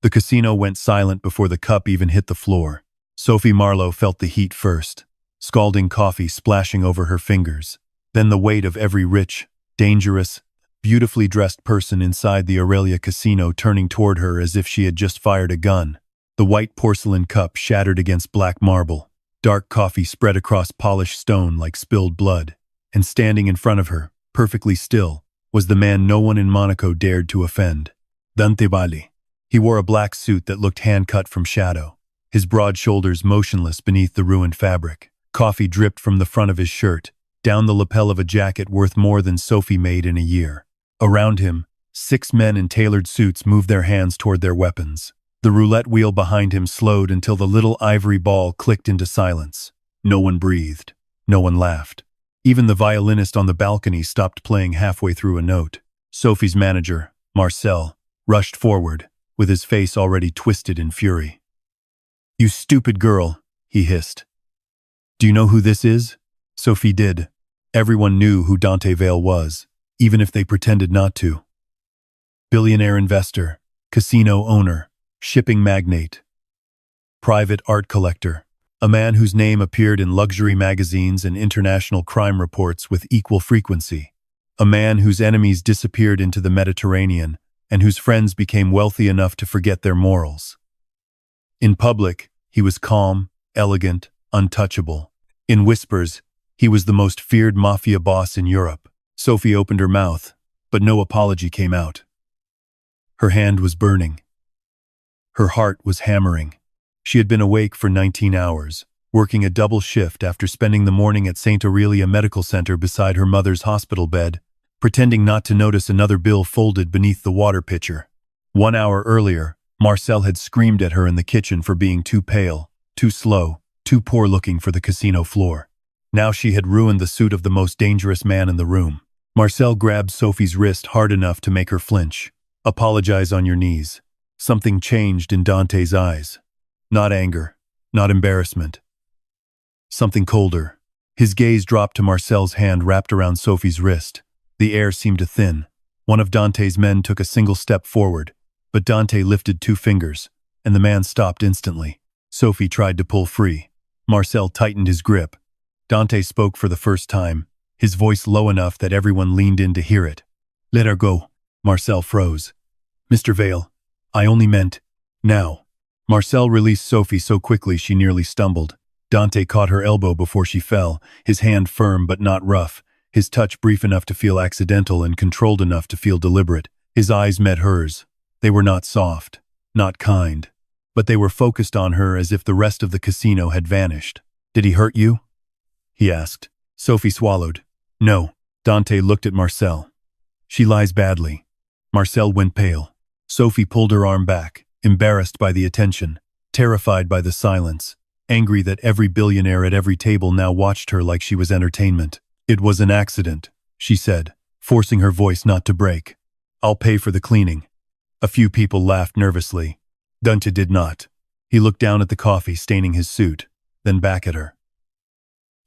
The casino went silent before the cup even hit the floor. Sophie Marlowe felt the heat first, scalding coffee splashing over her fingers, then the weight of every rich, dangerous, beautifully dressed person inside the Aurelia casino turning toward her as if she had just fired a gun. The white porcelain cup shattered against black marble, dark coffee spread across polished stone like spilled blood, and standing in front of her, perfectly still, was the man no one in Monaco dared to offend. Dante Vale. He wore a black suit that looked hand-cut from shadow, his broad shoulders motionless beneath the ruined fabric. Coffee dripped from the front of his shirt, down the lapel of a jacket worth more than Sophie made in a year. Around him, 6 men in tailored suits moved their hands toward their weapons. The roulette wheel behind him slowed until the little ivory ball clicked into silence. No one breathed. No one laughed. Even the violinist on the balcony stopped playing halfway through a note. Sophie's manager, Marcel, rushed forward, with his face already twisted in fury. "You stupid girl," he hissed. "Do you know who this is?" Sophie did. Everyone knew who Dante Vale was, even if they pretended not to. Billionaire investor, casino owner, shipping magnate, private art collector, a man whose name appeared in luxury magazines and international crime reports with equal frequency, a man whose enemies disappeared into the Mediterranean and whose friends became wealthy enough to forget their morals. In public, he was calm, elegant, untouchable. In whispers, he was the most feared mafia boss in Europe. Sophie opened her mouth, but no apology came out. Her hand was burning. Her heart was hammering. She had been awake for 19 hours, working a double shift after spending the morning at St. Aurelia Medical Center beside her mother's hospital bed, pretending not to notice another bill folded beneath the water pitcher. 1 hour earlier, Marcel had screamed at her in the kitchen for being too pale, too slow, too poor-looking for the casino floor. Now she had ruined the suit of the most dangerous man in the room. Marcel grabbed Sophie's wrist hard enough to make her flinch. "Apologize on your knees." Something changed in Dante's eyes. Not anger, not embarrassment. Something colder. His gaze dropped to Marcel's hand wrapped around Sophie's wrist. The air seemed to thin. One of Dante's men took a single step forward, but Dante lifted 2 fingers, and the man stopped instantly. Sophie tried to pull free. Marcel tightened his grip. Dante spoke for the first time, his voice low enough that everyone leaned in to hear it. "Let her go." Marcel froze. "Mr. Vale, I only meant now." Marcel released Sophie so quickly she nearly stumbled. Dante caught her elbow before she fell, his hand firm but not rough, his touch brief enough to feel accidental and controlled enough to feel deliberate. His eyes met hers. They were not soft, not kind, but they were focused on her as if the rest of the casino had vanished. "Did he hurt you?" he asked. Sophie swallowed. "No." Dante looked at Marcel. "She lies badly." Marcel went pale. Sophie pulled her arm back, embarrassed by the attention, terrified by the silence, angry that every billionaire at every table now watched her like she was entertainment. "It was an accident," she said, forcing her voice not to break. "I'll pay for the cleaning." A few people laughed nervously. Dante did not. He looked down at the coffee staining his suit, then back at her.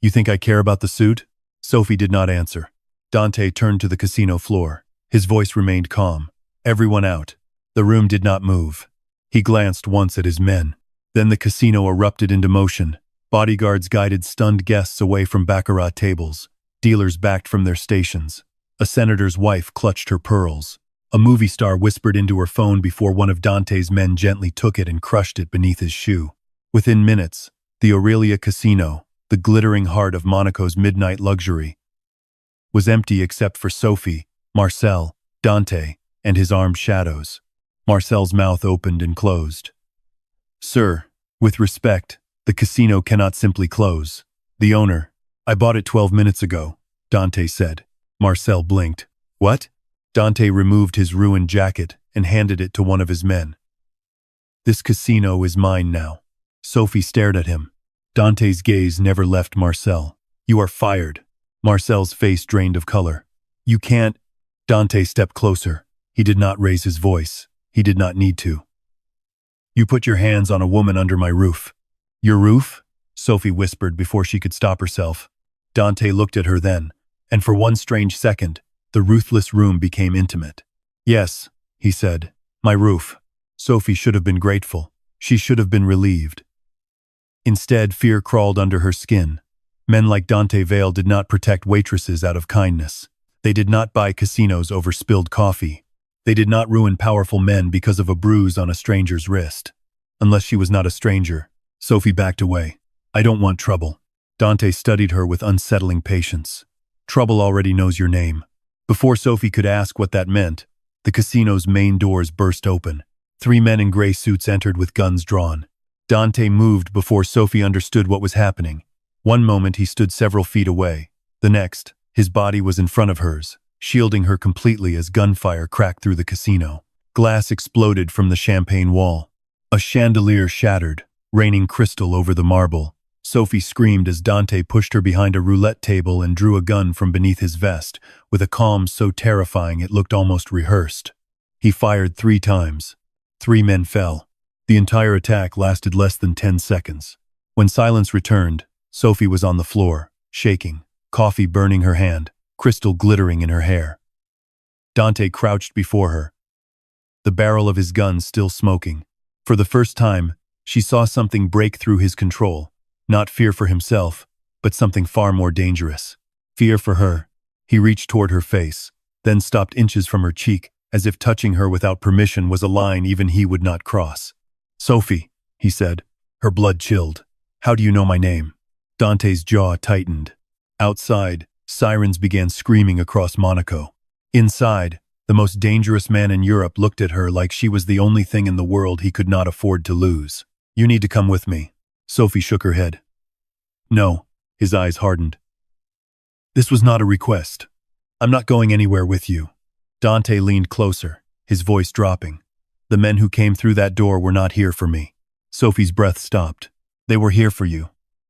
"You think I care about the suit?" Sophie did not answer. Dante turned to the casino floor. His voice remained calm. "Everyone out." The room did not move. He glanced once at his men. Then the casino erupted into motion. Bodyguards guided stunned guests away from baccarat tables. Dealers backed from their stations. A senator's wife clutched her pearls. A movie star whispered into her phone before one of Dante's men gently took it and crushed it beneath his shoe. Within minutes, the Aurelia Casino, the glittering heart of Monaco's midnight luxury, was empty except for Sophie, Marcel, Dante, and his armed shadows. Marcel's mouth opened and closed. "Sir, with respect, the casino cannot simply close. The owner, I bought it 12 minutes ago," Dante said. Marcel blinked. "What?" Dante removed his ruined jacket and handed it to one of his men. "This casino is mine now." Sophie stared at him. Dante's gaze never left Marcel. "You are fired." Marcel's face drained of color. "You can't." Dante stepped closer. He did not raise his voice. He did not need to. "You put your hands on a woman under my roof." "Your roof?" Sophie whispered before she could stop herself. Dante looked at her then, and for one strange second, the ruthless room became intimate. "Yes," he said, "my roof." Sophie should have been grateful. She should have been relieved. Instead, fear crawled under her skin. Men like Dante Vale did not protect waitresses out of kindness. They did not buy casinos over spilled coffee. They did not ruin powerful men because of a bruise on a stranger's wrist. Unless she was not a stranger. Sophie backed away. I don't want trouble. Dante studied her with unsettling patience. Trouble already knows your name. Before Sophie could ask what that meant, the casino's main doors burst open. 3 men in gray suits entered with guns drawn. Dante moved before Sophie understood what was happening. One moment he stood several feet away. The next, his body was in front of hers, shielding her completely as gunfire cracked through the casino. Glass exploded from the champagne wall. A chandelier shattered, raining crystal over the marble. Sophie screamed as Dante pushed her behind a roulette table and drew a gun from beneath his vest, with a calm so terrifying it looked almost rehearsed. He fired 3 times. 3 men fell. The entire attack lasted less than 10 seconds. When silence returned, Sophie was on the floor, shaking, coffee burning her hand, crystal glittering in her hair. Dante crouched before her, the barrel of his gun still smoking. For the first time, she saw something break through his control. Not fear for himself, but something far more dangerous. Fear for her. He reached toward her face, then stopped inches from her cheek, as if touching her without permission was a line even he would not cross. Sophie, he said, her blood chilled. How do you know my name? Dante's jaw tightened. Outside, sirens began screaming across Monaco. Inside, the most dangerous man in Europe looked at her like she was the only thing in the world he could not afford to lose. You need to come with me. Sophie shook her head. No, his eyes hardened. This was not a request. I'm not going anywhere with you. Dante leaned closer, his voice dropping. The men who came through that door were not here for me. Sophie's breath stopped. They were here for you.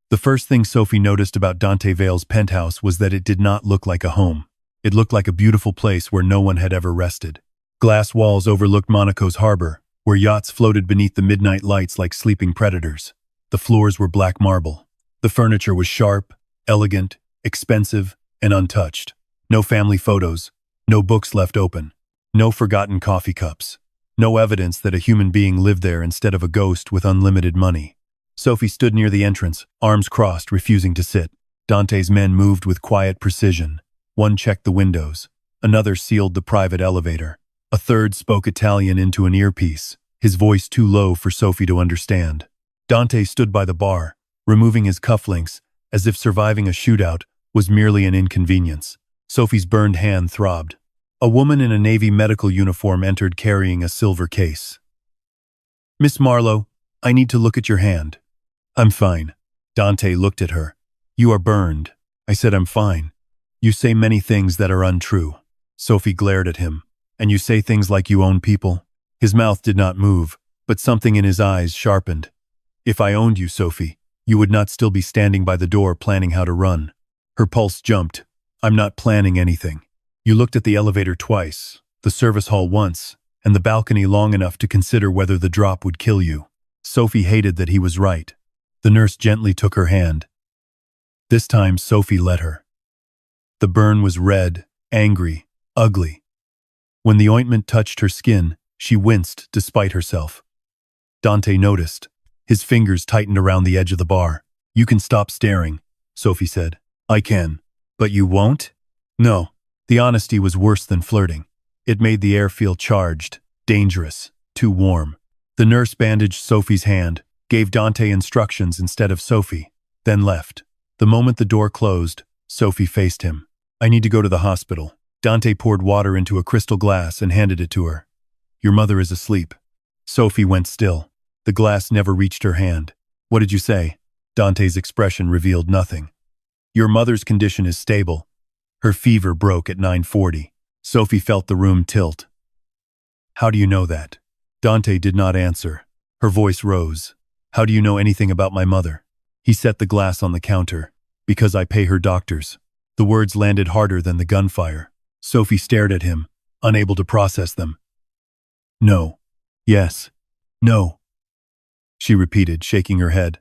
The first thing Sophie noticed about Dante Vale's penthouse was that it did not look like a home. It looked like a beautiful place where no one had ever rested. Glass walls overlooked Monaco's harbor, where yachts floated beneath the midnight lights like sleeping predators. The floors were black marble. The furniture was sharp, elegant, expensive, and untouched. No family photos, no books left open, no forgotten coffee cups, no evidence that a human being lived there instead of a ghost with unlimited money. Sophie stood near the entrance, arms crossed, refusing to sit. Dante's men moved with quiet precision. One checked the windows. Another sealed the private elevator. A third spoke Italian into an earpiece, his voice too low for Sophie to understand. Dante stood by the bar, removing his cufflinks, as if surviving a shootout was merely an inconvenience. Sophie's burned hand throbbed. A woman in a Navy medical uniform entered carrying a silver case. Miss Marlowe, I need to look at your hand. I'm fine. Dante looked at her. You are burned. I said I'm fine. You say many things that are untrue. Sophie glared at him. And you say things like you own people? His mouth did not move, but something in his eyes sharpened. If I owned you, Sophie, you would not still be standing by the door planning how to run. Her pulse jumped. I'm not planning anything. You looked at the elevator twice, the service hall once, and the balcony long enough to consider whether the drop would kill you. Sophie hated that he was right. The nurse gently took her hand. This time, Sophie let her. The burn was red, angry, ugly. When the ointment touched her skin, she winced despite herself. Dante noticed. His fingers tightened around the edge of the bar. You can stop staring, Sophie said. I can. But you won't? No. The honesty was worse than flirting. It made the air feel charged, dangerous, too warm. The nurse bandaged Sophie's hand, gave Dante instructions instead of Sophie, then left. The moment the door closed, Sophie faced him. I need to go to the hospital. Dante poured water into a crystal glass and handed it to her. Your mother is asleep. Sophie went still. The glass never reached her hand. What did you say? Dante's expression revealed nothing. Your mother's condition is stable. Her fever broke at 9:40. Sophie felt the room tilt. How do you know that? Dante did not answer. Her voice rose. How do you know anything about my mother? He set the glass on the counter. Because I pay her doctors. The words landed harder than the gunfire. Sophie stared at him, unable to process them. No. Yes. No. She repeated, shaking her head.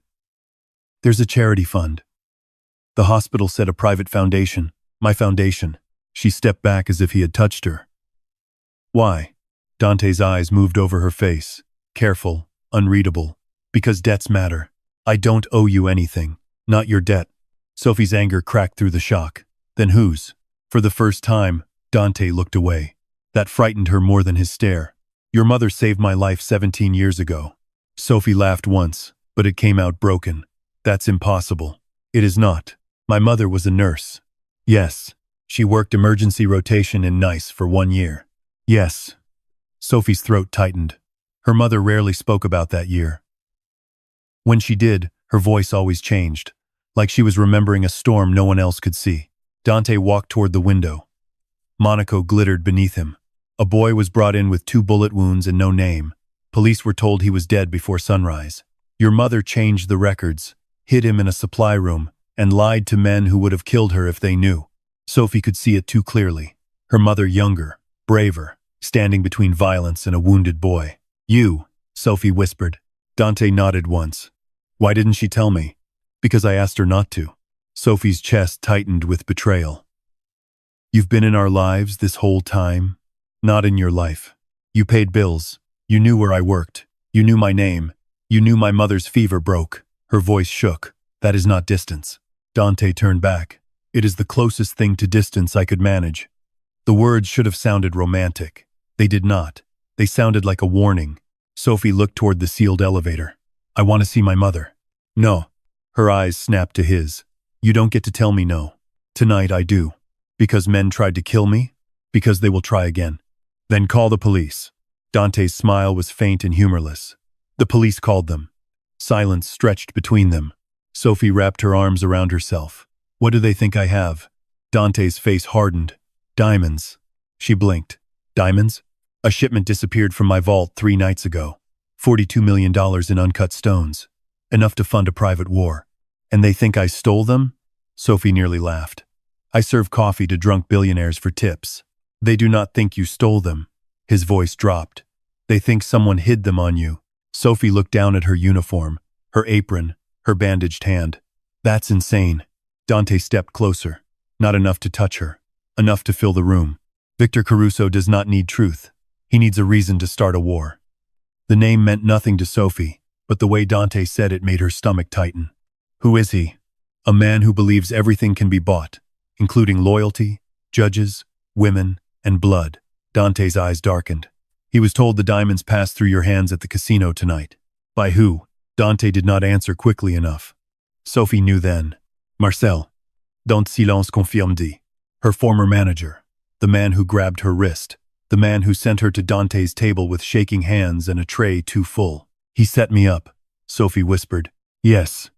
There's a charity fund. The hospital said a private foundation. My foundation. She stepped back as if he had touched her. Why? Dante's eyes moved over her face. careful, unreadable. Because debts matter. I don't owe you anything. Not your debt. Sophie's anger cracked through the shock. Then whose? For the first time, Dante looked away. That frightened her more than his stare. Your mother saved my life 17 years ago. Sophie laughed once, but it came out broken. That's impossible. It is not. My mother was a nurse. Yes. She worked emergency rotation in Nice for 1 year. Yes. Sophie's throat tightened. Her mother rarely spoke about that year. When she did, her voice always changed, like she was remembering a storm no one else could see. Dante walked toward the window. Monaco glittered beneath him. A boy was brought in with 2 bullet wounds and no name. Police were told he was dead before sunrise. Your mother changed the records, hid him in a supply room, and lied to men who would have killed her if they knew. Sophie could see it too clearly. Her mother younger, braver, standing between violence and a wounded boy. You, Sophie whispered. Dante nodded once. Why didn't she tell me? Because I asked her not to. Sophie's chest tightened with betrayal. You've been in our lives this whole time? Not in your life. You paid bills. You knew where I worked. You knew my name. You knew my mother's fever broke. Her voice shook. That is not distance. Dante turned back. It is the closest thing to distance I could manage. The words should have sounded romantic. They did not. They sounded like a warning. Sophie looked toward the sealed elevator. I want to see my mother. No. Her eyes snapped to his. You don't get to tell me no. Tonight I do. Because men tried to kill me? Because they will try again. Then call the police. Dante's smile was faint and humorless. The police called them. Silence stretched between them. Sophie wrapped her arms around herself. What do they think I have? Dante's face hardened. Diamonds. She blinked. Diamonds? A shipment disappeared from my vault 3 nights ago. $42 million in uncut stones. Enough to fund a private war. And they think I stole them? Sophie nearly laughed. I serve coffee to drunk billionaires for tips. They do not think you stole them. His voice dropped. They think someone hid them on you. Sophie looked down at her uniform, her apron, her bandaged hand. That's insane. Dante stepped closer. Not enough to touch her. Enough to fill the room. Victor Caruso does not need truth. He needs a reason to start a war. The name meant nothing to Sophie, but the way Dante said it made her stomach tighten. Who is he? A man who believes everything can be bought, including loyalty, judges, women, and blood. Dante's eyes darkened. He was told the diamonds passed through your hands at the casino tonight. By who? Dante did not answer quickly enough. Sophie knew then. Marcel. Don't silence confirme dit. Her former manager. The man who grabbed her wrist. The man who sent her to Dante's table with shaking hands and a tray too full. He set me up, Sophie whispered. Yes.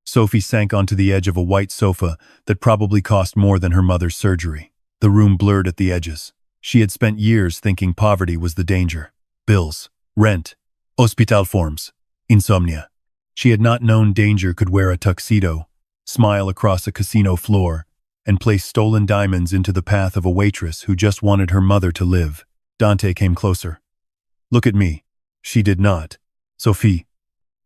Sophie sank onto the edge of a white sofa that probably cost more than her mother's surgery. The room blurred at the edges. She had spent years thinking poverty was the danger. Bills, rent, hospital forms, insomnia. She had not known danger could wear a tuxedo, smile across a casino floor, and place stolen diamonds into the path of a waitress who just wanted her mother to live. Dante came closer. Look at me. She did not. Sophie.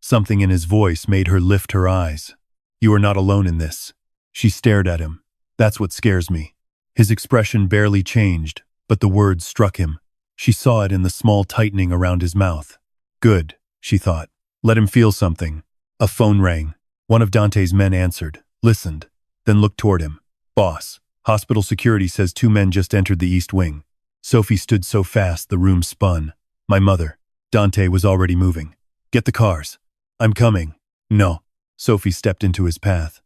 Something in his voice made her lift her eyes. You are not alone in this. She stared at him. That's what scares me. His expression barely changed, but the words struck him. She saw it in the small tightening around his mouth. Good, she thought. Let him feel something. A phone rang. One of Dante's men answered, listened, then looked toward him. Boss, hospital security says 2 men just entered the east wing. Sophie stood so fast the room spun. My mother. Dante was already moving. Get the cars. I'm coming. No. Sophie stepped into his path.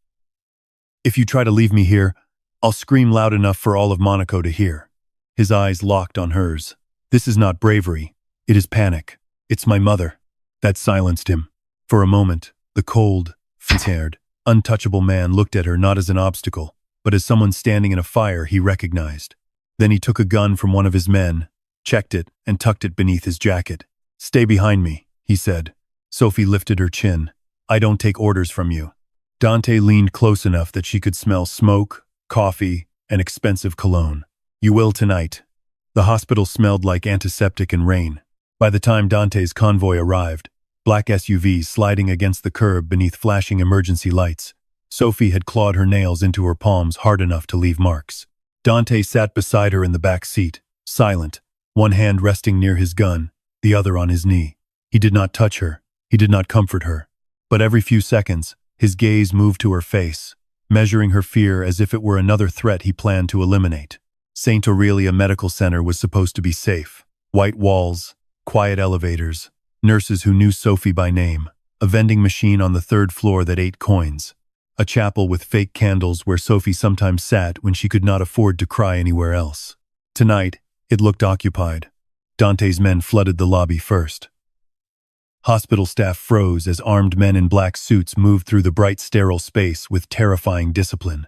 If you try to leave me here, I'll scream loud enough for all of Monaco to hear. His eyes locked on hers. This is not bravery. It is panic. It's my mother. That silenced him. For a moment, the cold, fair-haired, untouchable man looked at her not as an obstacle, but as someone standing in a fire he recognized. Then he took a gun from one of his men, checked it, and tucked it beneath his jacket. Stay behind me, he said. Sophie lifted her chin. I don't take orders from you. Dante leaned close enough that she could smell smoke, coffee, and expensive cologne. You will tonight. The hospital smelled like antiseptic and rain. By the time Dante's convoy arrived, black SUVs sliding against the curb beneath flashing emergency lights, Sophie had clawed her nails into her palms hard enough to leave marks. Dante sat beside her in the back seat, silent, one hand resting near his gun, the other on his knee. He did not touch her. He did not comfort her. But every few seconds, his gaze moved to her face, measuring her fear as if it were another threat he planned to eliminate. St. Aurelia Medical Center was supposed to be safe. White walls, quiet elevators, nurses who knew Sophie by name, a vending machine on the third floor that ate coins, a chapel with fake candles where Sophie sometimes sat when she could not afford to cry anywhere else. Tonight, it looked occupied. Dante's men flooded the lobby first. Hospital staff froze as armed men in black suits moved through the bright sterile space with terrifying discipline.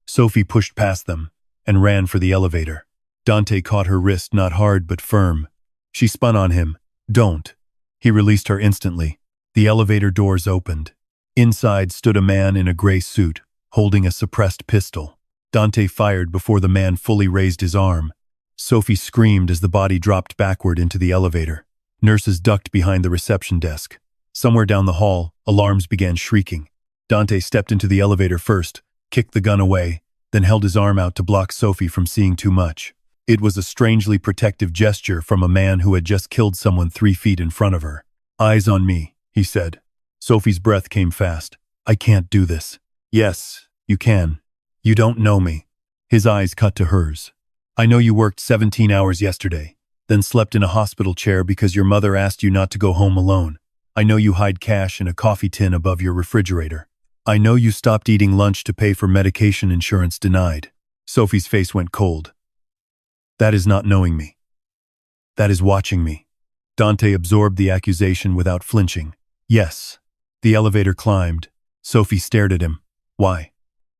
Sophie pushed past them and ran for the elevator. Dante caught her wrist, not hard but firm. She spun on him. "Don't." He released her instantly. The elevator doors opened. Inside stood a man in a gray suit, holding a suppressed pistol. Dante fired before the man fully raised his arm. Sophie screamed as the body dropped backward into the elevator. Nurses ducked behind the reception desk. Somewhere down the hall, alarms began shrieking. Dante stepped into the elevator first, kicked the gun away, then held his arm out to block Sophie from seeing too much. It was a strangely protective gesture from a man who had just killed someone 3 feet in front of her. "Eyes on me," he said. Sophie's breath came fast. "I can't do this." "Yes, you can. You don't know me." His eyes cut to hers. "I know you worked 17 hours yesterday, then slept in a hospital chair because your mother asked you not to go home alone. I know you hide cash in a coffee tin above your refrigerator. I know you stopped eating lunch to pay for medication insurance denied." Sophie's face went cold. "That is not knowing me. That is watching me." Dante absorbed the accusation without flinching. "Yes." The elevator climbed. Sophie stared at him. "Why?"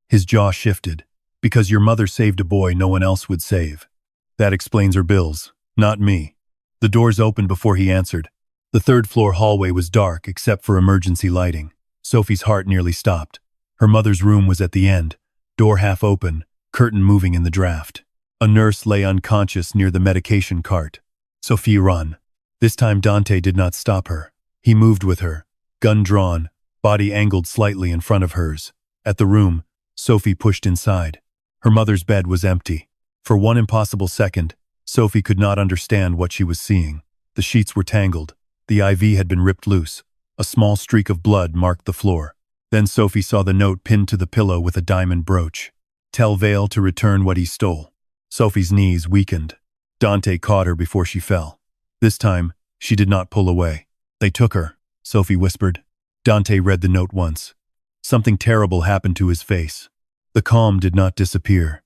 His jaw shifted. "Because your mother saved a boy no one else would save. That explains her bills, not me." The doors opened before he answered. The third-floor hallway was dark except for emergency lighting. Sophie's heart nearly stopped. Her mother's room was at the end, door half open, curtain moving in the draft. A nurse lay unconscious near the medication cart. Sophie ran. This time Dante did not stop her. He moved with her, gun drawn, body angled slightly in front of hers. At the room, Sophie pushed inside. Her mother's bed was empty. For one impossible second, Sophie could not understand what she was seeing. The sheets were tangled. The IV had been ripped loose. A small streak of blood marked the floor. Then Sophie saw the note pinned to the pillow with a diamond brooch. "Tell Vale to return what he stole." Sophie's knees weakened. Dante caught her before she fell. This time, she did not pull away. "They took her," Sophie whispered. Dante read the note once. Something terrible happened to his face. The calm did not disappear.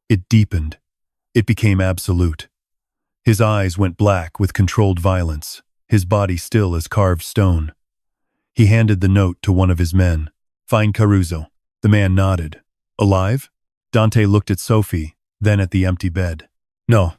It deepened. It became absolute. His eyes went black with controlled violence, his body still as carved stone. He handed the note to one of his men. "Find Caruso." The man nodded. "Alive?" Dante looked at Sophie, then at the empty bed. "No."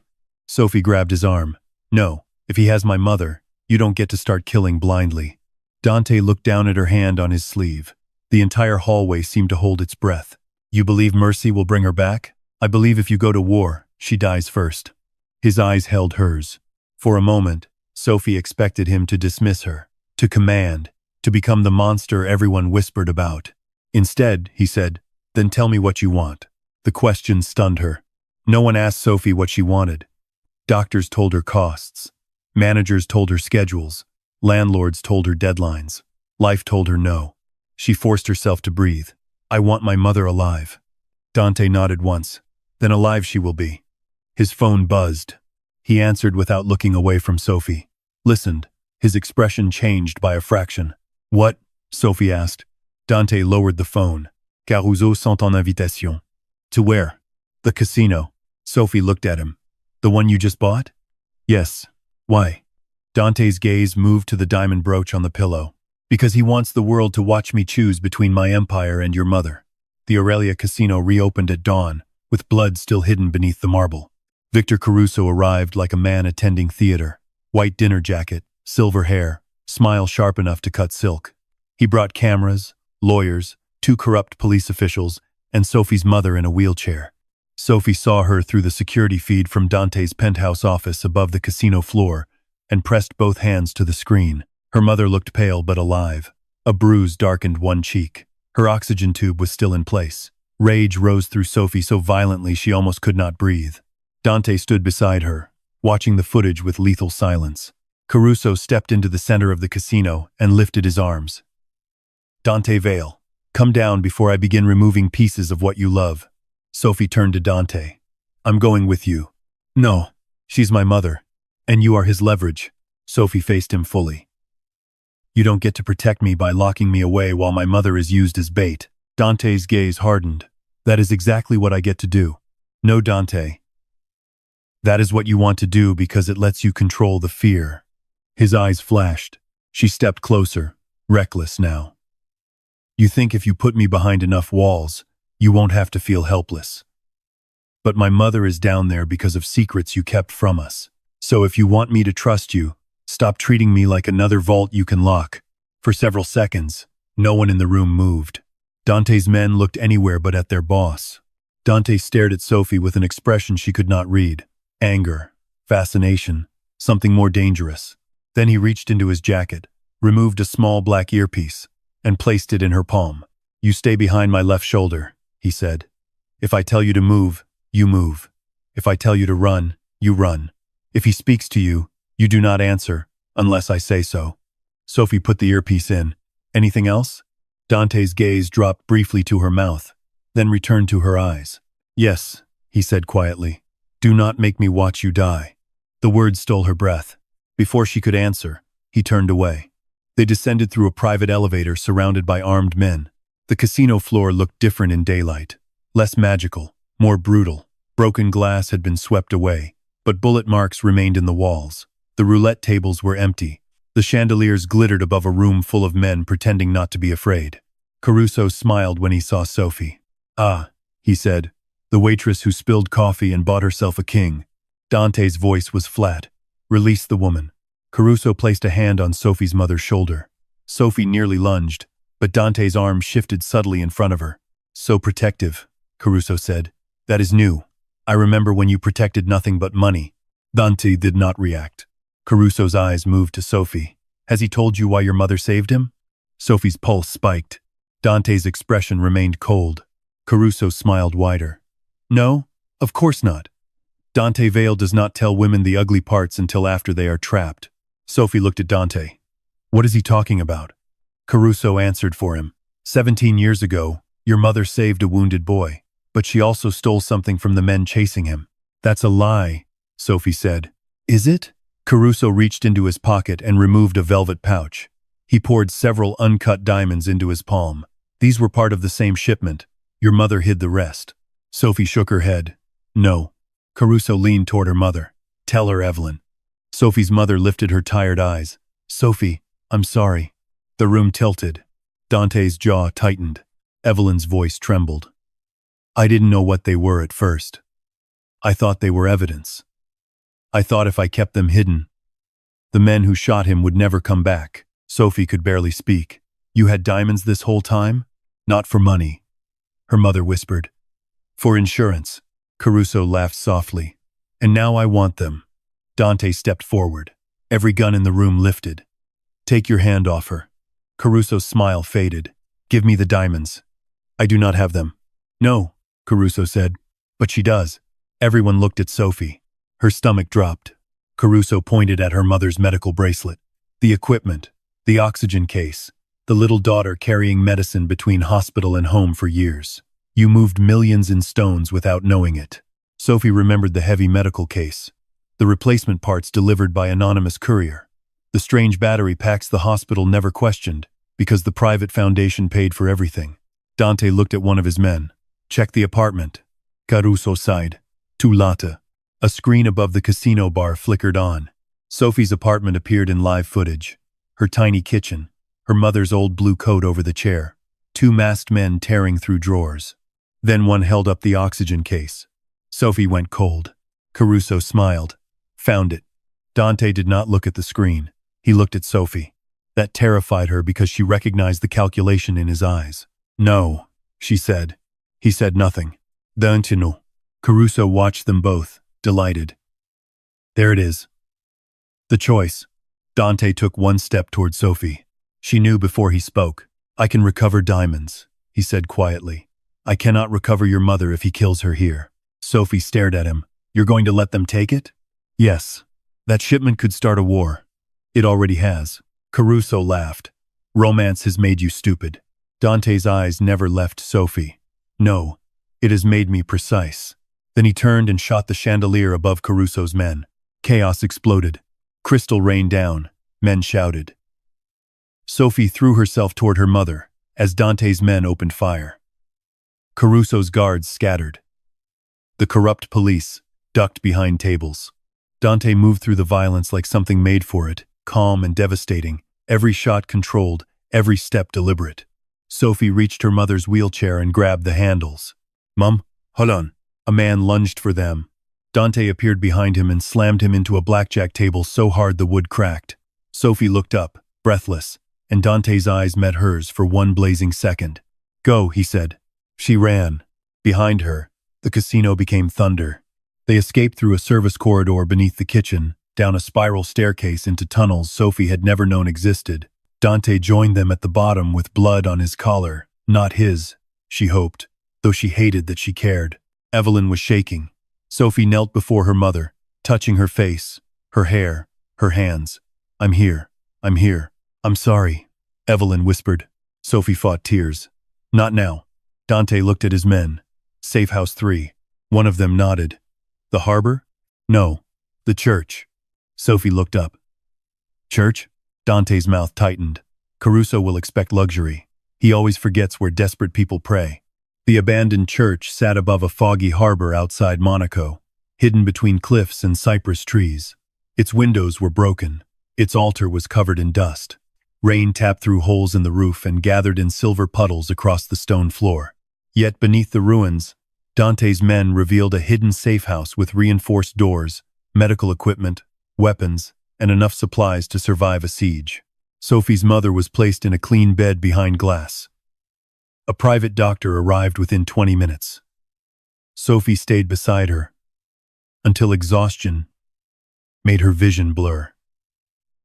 Sophie grabbed his arm. "No, if he has my mother, you don't get to start killing blindly." Dante looked down at her hand on his sleeve. The entire hallway seemed to hold its breath. "You believe mercy will bring her back?" "I believe if you go to war, she dies first." His eyes held hers. For a moment, Sophie expected him to dismiss her, to command, to become the monster everyone whispered about. Instead, he said, "Then tell me what you want." The question stunned her. No one asked Sophie what she wanted. Doctors told her costs. Managers told her schedules. Landlords told her deadlines. Life told her no. She forced herself to breathe. "I want my mother alive." Dante nodded once. "Then alive she will be." His phone buzzed. He answered without looking away from Sophie. Listened. His expression changed by a fraction. "What?" Sophie asked. Dante lowered the phone. "Caruso sent en invitation." "To where?" "The casino." Sophie looked at him. "The one you just bought?" "Yes." "Why?" Dante's gaze moved to the diamond brooch on the pillow. "Because he wants the world to watch me choose between my empire and your mother." The Aurelia casino reopened at dawn, with blood still hidden beneath the marble. Victor Caruso arrived like a man attending theater. White dinner jacket, silver hair, smile sharp enough to cut silk. He brought cameras, lawyers, 2 corrupt police officials, and Sophie's mother in a wheelchair. Sophie saw her through the security feed from Dante's penthouse office above the casino floor and pressed both hands to the screen. Her mother looked pale but alive. A bruise darkened one cheek. Her oxygen tube was still in place. Rage rose through Sophie so violently she almost could not breathe. Dante stood beside her, watching the footage with lethal silence. Caruso stepped into the center of the casino and lifted his arms. Dante Vale, come down before I begin removing pieces of what you love. Sophie turned to Dante. I'm going with you. No, she's my mother, and you are his leverage. Sophie faced him fully. You don't get to protect me by locking me away while my mother is used as bait. Dante's gaze hardened. That is exactly what I get to do. No, Dante. That is what you want to do because it lets you control the fear. His eyes flashed. She stepped closer, reckless now. You think if you put me behind enough walls, you won't have to feel helpless. But my mother is down there because of secrets you kept from us. So if you want me to trust you, stop treating me like another vault you can lock. For several seconds, no one in the room moved. Dante's men looked anywhere but at their boss. Dante stared at Sophie with an expression she could not read. Anger, fascination, something more dangerous. Then he reached into his jacket, removed a small black earpiece, and placed it in her palm. You stay behind my left shoulder, he said. If I tell you to move, you move. If I tell you to run, you run. If he speaks to you, you do not answer, unless I say so. Sophie put the earpiece in. Anything else? Dante's gaze dropped briefly to her mouth, then returned to her eyes. Yes, he said quietly. Do not make me watch you die. The words stole her breath. Before she could answer, he turned away. They descended through a private elevator surrounded by armed men. The casino floor looked different in daylight. Less magical, more brutal. Broken glass had been swept away, but bullet marks remained in the walls. The roulette tables were empty. The chandeliers glittered above a room full of men pretending not to be afraid. Caruso smiled when he saw Sophie. Ah, he said, the waitress who spilled coffee and bought herself a king. Dante's voice was flat. Release the woman. Caruso placed a hand on Sophie's mother's shoulder. Sophie nearly lunged, but Dante's arm shifted subtly in front of her. So protective, Caruso said. That is new. I remember when you protected nothing but money. Dante did not react. Caruso's eyes moved to Sophie. Has he told you why your mother saved him? Sophie's pulse spiked. Dante's expression remained cold. Caruso smiled wider. No, of course not. Dante Vale does not tell women the ugly parts until after they are trapped. Sophie looked at Dante. What is he talking about? Caruso answered for him. 17 years ago, your mother saved a wounded boy, but she also stole something from the men chasing him. That's a lie, Sophie said. Is it? Caruso reached into his pocket and removed a velvet pouch. He poured several uncut diamonds into his palm. These were part of the same shipment. Your mother hid the rest. Sophie shook her head. No. Caruso leaned toward her mother. Tell her, Evelyn. Sophie's mother lifted her tired eyes. Sophie, I'm sorry. The room tilted. Dante's jaw tightened. Evelyn's voice trembled. I didn't know what they were at first. I thought they were evidence. I thought if I kept them hidden, the men who shot him would never come back. Sophie could barely speak. You had diamonds this whole time? Not for money, her mother whispered. For insurance. Caruso laughed softly. And now I want them. Dante stepped forward. Every gun in the room lifted. Take your hand off her. Caruso's smile faded. Give me the diamonds. I do not have them. No, Caruso said. But she does. Everyone looked at Sophie. Her stomach dropped. Caruso pointed at her mother's medical bracelet. The equipment. The oxygen case. The little daughter carrying medicine between hospital and home for years. You moved millions in stones without knowing it. Sophie remembered the heavy medical case. The replacement parts delivered by anonymous courier. The strange battery packs the hospital never questioned, because the private foundation paid for everything. Dante looked at one of his men. Check the apartment. Caruso sighed. Tu lata. A screen above the casino bar flickered on. Sophie's apartment appeared in live footage. Her tiny kitchen. Her mother's old blue coat over the chair. 2 masked men tearing through drawers. Then one held up the oxygen case. Sophie went cold. Caruso smiled. Found it. Dante did not look at the screen. He looked at Sophie. That terrified her because she recognized the calculation in his eyes. No, she said. He said nothing. Dante no. Caruso watched them both, delighted. There it is. The choice. Dante took one step toward Sophie. She knew before he spoke. I can recover diamonds, he said quietly. I cannot recover your mother if he kills her here. Sophie stared at him. You're going to let them take it? Yes. That shipment could start a war. It already has. Caruso laughed. Romance has made you stupid. Dante's eyes never left Sophie. No, it has made me precise. Then he turned and shot the chandelier above Caruso's men. Chaos exploded. Crystal rained down. Men shouted. Sophie threw herself toward her mother as Dante's men opened fire. Caruso's guards scattered. The corrupt police ducked behind tables. Dante moved through the violence like something made for it, calm and devastating, every shot controlled, every step deliberate. Sophie reached her mother's wheelchair and grabbed the handles. "Mum, hold on." A man lunged for them. Dante appeared behind him and slammed him into a blackjack table so hard the wood cracked. Sophie looked up, breathless, and Dante's eyes met hers for one blazing second. "Go," he said. She ran. Behind her, the casino became thunder. They escaped through a service corridor beneath the kitchen, down a spiral staircase into tunnels Sophie had never known existed. Dante joined them at the bottom with blood on his collar. Not his, she hoped, though she hated that she cared. Evelyn was shaking. Sophie knelt before her mother, touching her face, her hair, her hands. I'm here. I'm sorry," Evelyn whispered. Sophie fought tears. "Not now." Dante looked at his men. "Safe House 3. One of them nodded. "The harbor?" "No. The church." Sophie looked up. "Church?" Dante's mouth tightened. Caruso will expect luxury. He always forgets where desperate people pray. The abandoned church sat above a foggy harbor outside Monaco, hidden between cliffs and cypress trees. Its windows were broken. Its altar was covered in dust. Rain tapped through holes in the roof and gathered in silver puddles across the stone floor. Yet beneath the ruins, Dante's men revealed a hidden safe house with reinforced doors, medical equipment, weapons, and enough supplies to survive a siege. Sophie's mother was placed in a clean bed behind glass. A private doctor arrived within 20 minutes. Sophie stayed beside her until exhaustion made her vision blur.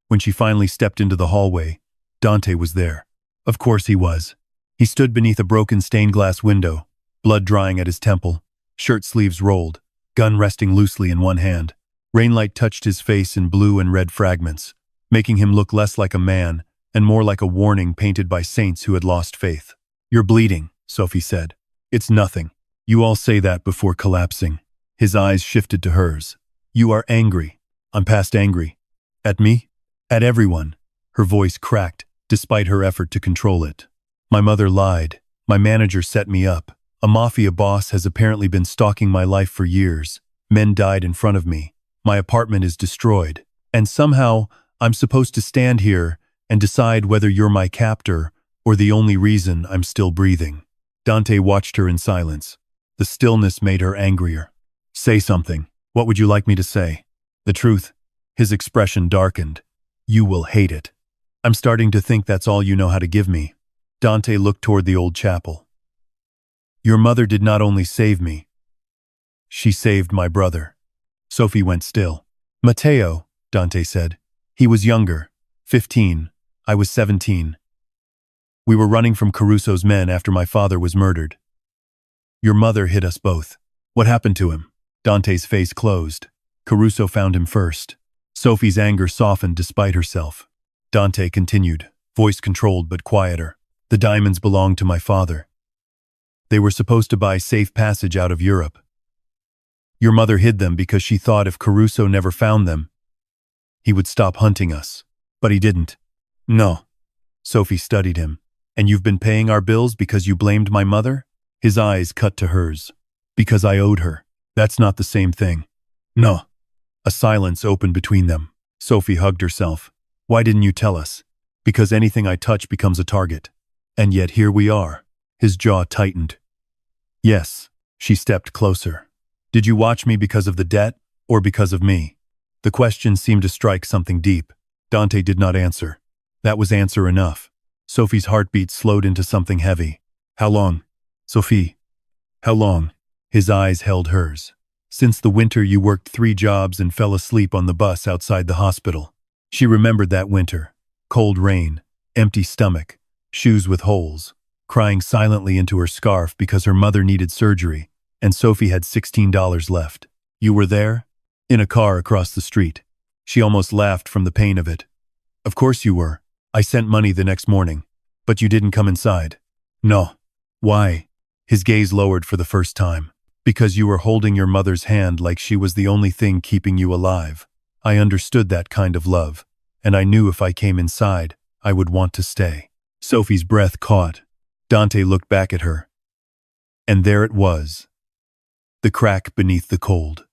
When she finally stepped into the hallway, Dante was there. Of course he was. He stood beneath a broken stained glass window, blood drying at his temple, shirt sleeves rolled, gun resting loosely in one hand. Rainlight touched his face in blue and red fragments, making him look less like a man and more like a warning painted by saints who had lost faith. "You're bleeding," Sophie said. "It's nothing. You all say that before collapsing." His eyes shifted to hers. "You are angry." "I'm past angry." "At me?" "At everyone." Her voice cracked, despite her effort to control it. "My mother lied. My manager set me up. A mafia boss has apparently been stalking my life for years. Men died in front of me. My apartment is destroyed. And somehow, I'm supposed to stand here and decide whether you're my captor or the only reason I'm still breathing." Dante watched her in silence. The stillness made her angrier. "Say something. What would you like me to say?" "The truth." His expression darkened. "You will hate it. I'm starting to think that's all you know how to give me." Dante looked toward the old chapel. "Your mother did not only save me. She saved my brother." Sophie went still. "Matteo," Dante said. "He was younger. 15. I was 17. We were running from Caruso's men after my father was murdered. Your mother hit us both. What happened to him?" Dante's face closed. "Caruso found him first." Sophie's anger softened despite herself. Dante continued, voice controlled but quieter. "The diamonds belonged to my father. They were supposed to buy safe passage out of Europe. Your mother hid them because she thought if Caruso never found them, he would stop hunting us. But he didn't." "No." Sophie studied him. "And you've been paying our bills because you blamed my mother?" His eyes cut to hers. "Because I owed her. That's not the same thing." "No." A silence opened between them. Sophie hugged herself. "Why didn't you tell us?" "Because anything I touch becomes a target. And yet here we are." His jaw tightened. "Yes." She stepped closer. "Did you watch me because of the debt, or because of me?" The question seemed to strike something deep. Dante did not answer. That was answer enough. Sophie's heartbeat slowed into something heavy. "How long?" "Sophie." "How long?" His eyes held hers. "Since the winter you worked 3 jobs and fell asleep on the bus outside the hospital." She remembered that winter. Cold rain, empty stomach, shoes with holes, crying silently into her scarf because her mother needed surgery, and Sophie had $16 left. "You were there?" "In a car across the street." She almost laughed from the pain of it. Of course you were. I sent money the next morning. But you didn't come inside. No. Why? His gaze lowered for the first time. Because you were holding your mother's hand like she was the only thing keeping you alive. I understood that kind of love. And I knew if I came inside, I would want to stay. Sophie's breath caught. Dante looked back at her. And there it was. The crack beneath the cold.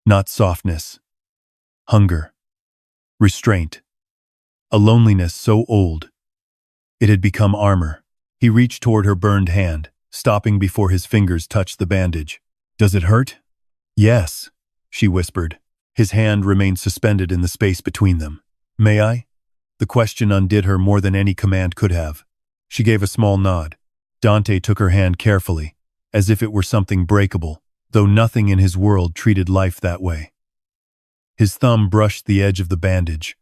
Not softness. Hunger. Restraint. A loneliness so old. It had become armor. He reached toward her burned hand, stopping before his fingers touched the bandage. Does it hurt? Yes, she whispered. His hand remained suspended in the space between them. May I? The question undid her more than any command could have. She gave a small nod. Dante took her hand carefully, as if it were something breakable, though nothing in his world treated life that way. His thumb brushed the edge of the bandage.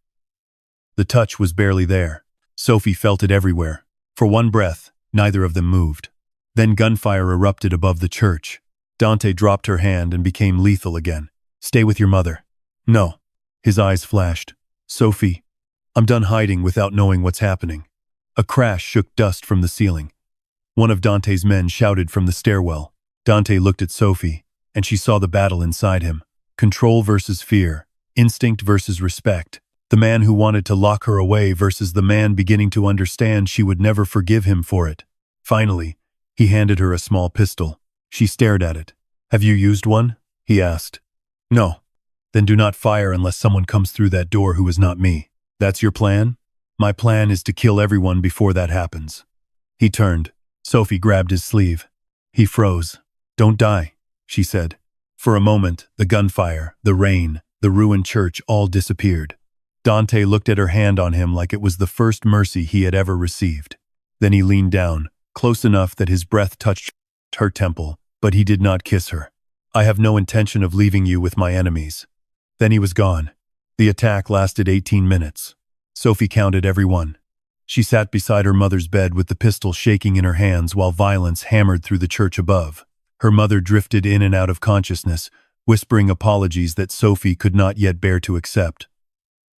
The touch was barely there. Sophie felt it everywhere. For one breath, neither of them moved. Then gunfire erupted above the church. Dante dropped her hand and became lethal again. Stay with your mother. No. His eyes flashed. Sophie, I'm done hiding without knowing what's happening. A crash shook dust from the ceiling. One of Dante's men shouted from the stairwell. Dante looked at Sophie, and she saw the battle inside him. Control versus fear. Instinct versus respect. The man who wanted to lock her away versus the man beginning to understand she would never forgive him for it. Finally, he handed her a small pistol. She stared at it. Have you used one? He asked. No. Then do not fire unless someone comes through that door who is not me. That's your plan? My plan is to kill everyone before that happens. He turned. Sophie grabbed his sleeve. He froze. Don't die, she said. For a moment, the gunfire, the rain, the ruined church all disappeared. Dante looked at her hand on him like it was the first mercy he had ever received. Then he leaned down, close enough that his breath touched her temple, but he did not kiss her. I have no intention of leaving you with my enemies. Then he was gone. The attack lasted 18 minutes. Sophie counted every one. She sat beside her mother's bed with the pistol shaking in her hands while violence hammered through the church above. Her mother drifted in and out of consciousness, whispering apologies that Sophie could not yet bear to accept.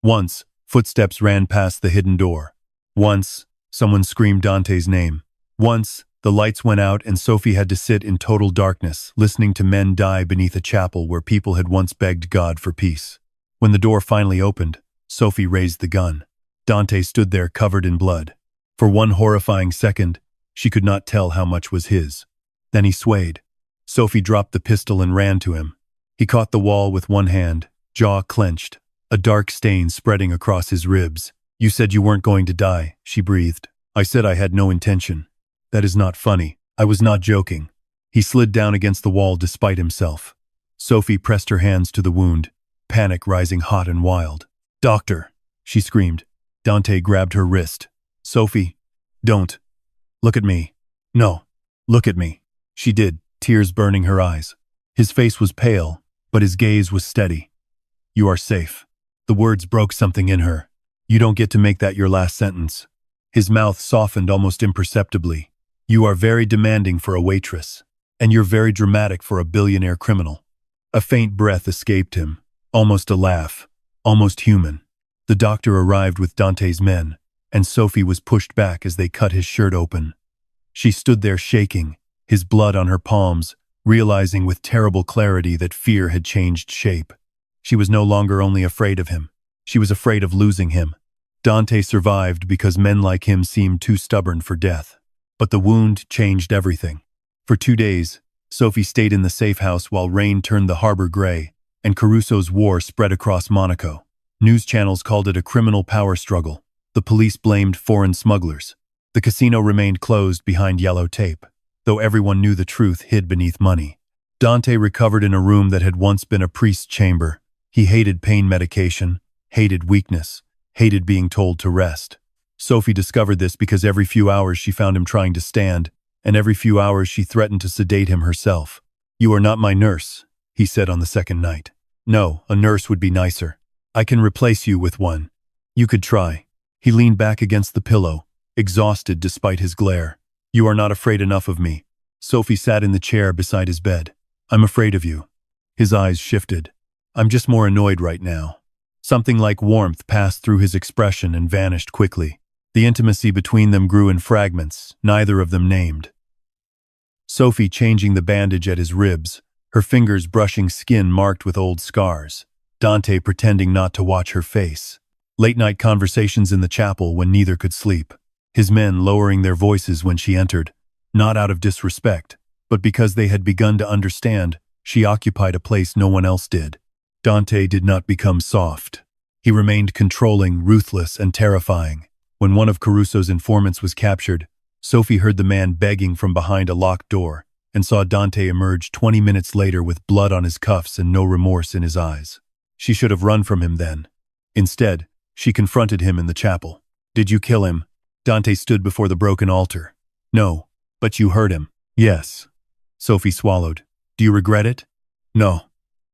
Once, footsteps ran past the hidden door. Once, someone screamed Dante's name. Once, the lights went out and Sophie had to sit in total darkness, listening to men die beneath a chapel where people had once begged God for peace. When the door finally opened, Sophie raised the gun. Dante stood there covered in blood. For one horrifying second, she could not tell how much was his. Then he swayed. Sophie dropped the pistol and ran to him. He caught the wall with one hand, jaw clenched, a dark stain spreading across his ribs. You said you weren't going to die, she breathed. I said I had no intention. That is not funny. I was not joking. He slid down against the wall despite himself. Sophie pressed her hands to the wound, panic rising hot and wild. Doctor, she screamed. Dante grabbed her wrist. Sophie, don't. Look at me. No, look at me. She did, tears burning her eyes. His face was pale, but his gaze was steady. You are safe. The words broke something in her. You don't get to make that your last sentence. His mouth softened almost imperceptibly. You are very demanding for a waitress, and you're very dramatic for a billionaire criminal. A faint breath escaped him, almost a laugh, almost human. The doctor arrived with Dante's men, and Sophie was pushed back as they cut his shirt open. She stood there shaking, his blood on her palms, realizing with terrible clarity that fear had changed shape. She was no longer only afraid of him. She was afraid of losing him. Dante survived because men like him seemed too stubborn for death. But the wound changed everything. For 2 days, Sophie stayed in the safe house while rain turned the harbor gray, and Caruso's war spread across Monaco. News channels called it a criminal power struggle. The police blamed foreign smugglers. The casino remained closed behind yellow tape, though everyone knew the truth hid beneath money. Dante recovered in a room that had once been a priest's chamber. He hated pain medication, hated weakness, hated being told to rest. Sophie discovered this because every few hours she found him trying to stand, and every few hours she threatened to sedate him herself. You are not my nurse, he said on the second night. No, a nurse would be nicer. I can replace you with one. You could try. He leaned back against the pillow, exhausted despite his glare. You are not afraid enough of me. Sophie sat in the chair beside his bed. I'm afraid of you. His eyes shifted. I'm just more annoyed right now. Something like warmth passed through his expression and vanished quickly. The intimacy between them grew in fragments, neither of them named. Sophie changing the bandage at his ribs, her fingers brushing skin marked with old scars. Dante pretending not to watch her face. Late-night conversations in the chapel when neither could sleep. His men lowering their voices when she entered, not out of disrespect, but because they had begun to understand she occupied a place no one else did. Dante did not become soft. He remained controlling, ruthless, and terrifying. When one of Caruso's informants was captured, Sophie heard the man begging from behind a locked door and saw Dante emerge 20 minutes later with blood on his cuffs and no remorse in his eyes. She should have run from him then. Instead, she confronted him in the chapel. "Did you kill him?" Dante stood before the broken altar. "No, but you hurt him." "Yes." Sophie swallowed. "Do you regret it?" "No."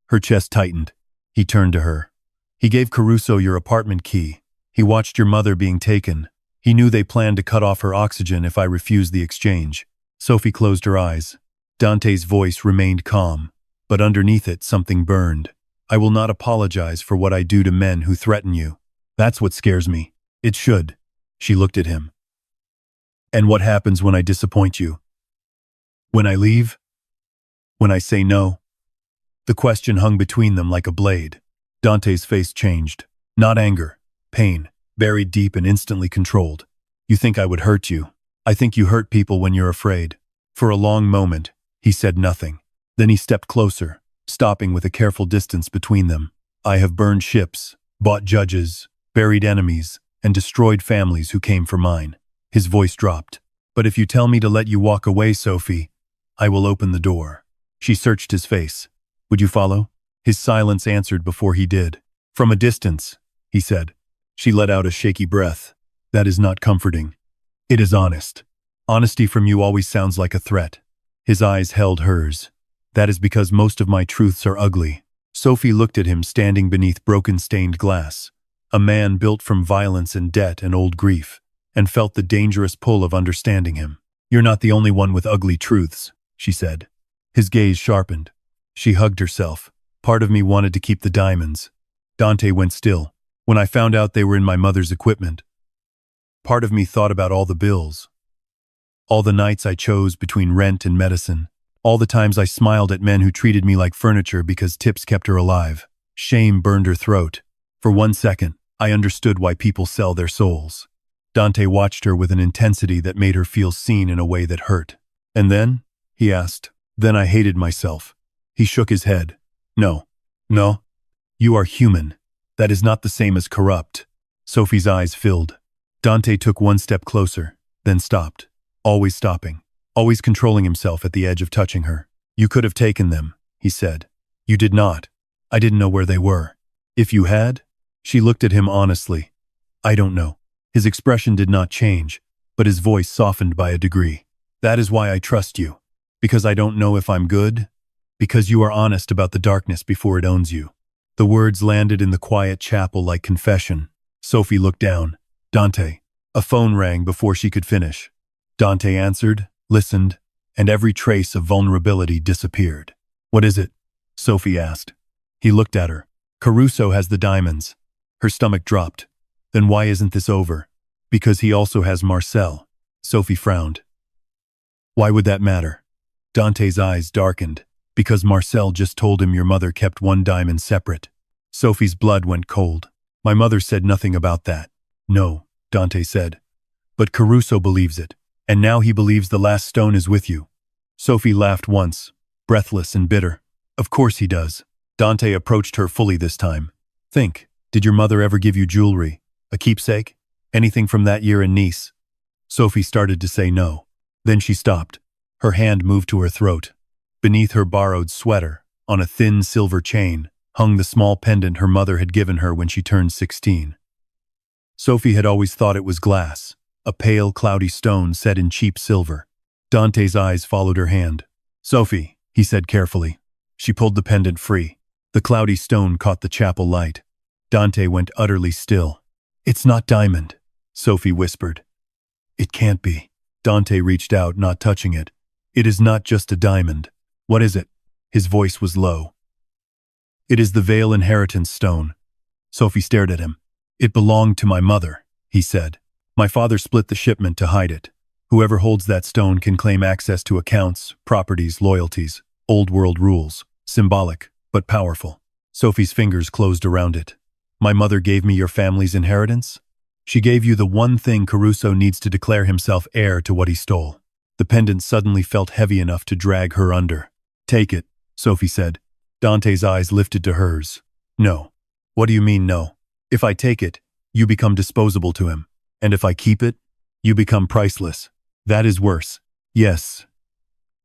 Her chest tightened. He turned to her. "He gave Caruso your apartment key. He watched your mother being taken. He knew they planned to cut off her oxygen if I refused the exchange." Sophie closed her eyes. Dante's voice remained calm, but underneath it something burned. "I will not apologize for what I do to men who threaten you. That's what scares me." "It should." She looked at him. "And what happens when I disappoint you? When I leave? When I say no?" The question hung between them like a blade. Dante's face changed. Not anger, pain, buried deep and instantly controlled. "You think I would hurt you. I think you hurt people when you're afraid." For a long moment, he said nothing. Then he stepped closer, stopping with a careful distance between them. "I have burned ships, bought judges, buried enemies, and destroyed families who came for mine." His voice dropped. "But if you tell me to let you walk away, Sophie, I will open the door." She searched his face. "Would you follow?" His silence answered before he did. "From a distance," he said. She let out a shaky breath. "That is not comforting. It is honest. Honesty from you always sounds like a threat." His eyes held hers. "That is because most of my truths are ugly." Sophie looked at him standing beneath broken stained glass, a man built from violence and debt and old grief, and felt the dangerous pull of understanding him. "You're not the only one with ugly truths," she said. His gaze sharpened. She hugged herself. "Part of me wanted to keep the diamonds." Dante went still. "When I found out they were in my mother's equipment, part of me thought about all the bills. All the nights I chose between rent and medicine. All the times I smiled at men who treated me like furniture because tips kept her alive." Shame burned her throat. For 1 second, I understood why people sell their souls. Dante watched her with an intensity that made her feel seen in a way that hurt. "And then?" he asked. "Then I hated myself." He shook his head. No. You are human. That is not the same as corrupt." Sophie's eyes filled. Dante took 1 step closer, then stopped. Always stopping. Always controlling himself at the edge of touching her. "You could have taken them," he said. "You did not. I didn't know where they were." "If you had?" She looked at him honestly. "I don't know." His expression did not change, but his voice softened by a degree. "That is why I trust you. Because I don't know if I'm good. Because you are honest about the darkness before it owns you." The words landed in the quiet chapel like confession. Sophie looked down. "Dante." A phone rang before she could finish. Dante answered, listened, and every trace of vulnerability disappeared. "What is it?" Sophie asked. He looked at her. "Caruso has the diamonds." Her stomach dropped. "Then why isn't this over?" "Because he also has Marcel." Sophie frowned. "Why would that matter?" Dante's eyes darkened. "Because Marcel just told him your mother kept 1 diamond separate." Sophie's blood went cold. "My mother said nothing about that." "No," Dante said. "But Caruso believes it. And now he believes the last stone is with you." Sophie laughed once, breathless and bitter. "Of course he does." Dante approached her fully this time. "Think, did your mother ever give you jewelry? A keepsake? Anything from that year in Nice?" Sophie started to say no. Then she stopped. Her hand moved to her throat. Beneath her borrowed sweater, on a thin silver chain, hung the small pendant her mother had given her when she turned 16. Sophie had always thought it was glass, a pale, cloudy stone set in cheap silver. Dante's eyes followed her hand. "Sophie," he said carefully. She pulled the pendant free. The cloudy stone caught the chapel light. Dante went utterly still. "It's not diamond," Sophie whispered. "It can't be." Dante reached out, not touching it. "It is not just a diamond." "What is it?" His voice was low. "It is the Vale inheritance stone." Sophie stared at him. It belonged to my mother, he said. My father split the shipment to hide it. Whoever holds that stone can claim access to accounts, properties, loyalties, old world rules. Symbolic, but powerful. Sophie's fingers closed around it. My mother gave me your family's inheritance? She gave you the one thing Caruso needs to declare himself heir to what he stole. The pendant suddenly felt heavy enough to drag her under. Take it, Sophie said. Dante's eyes lifted to hers. No. What do you mean no? If I take it, you become disposable to him. And if I keep it, you become priceless. That is worse. Yes.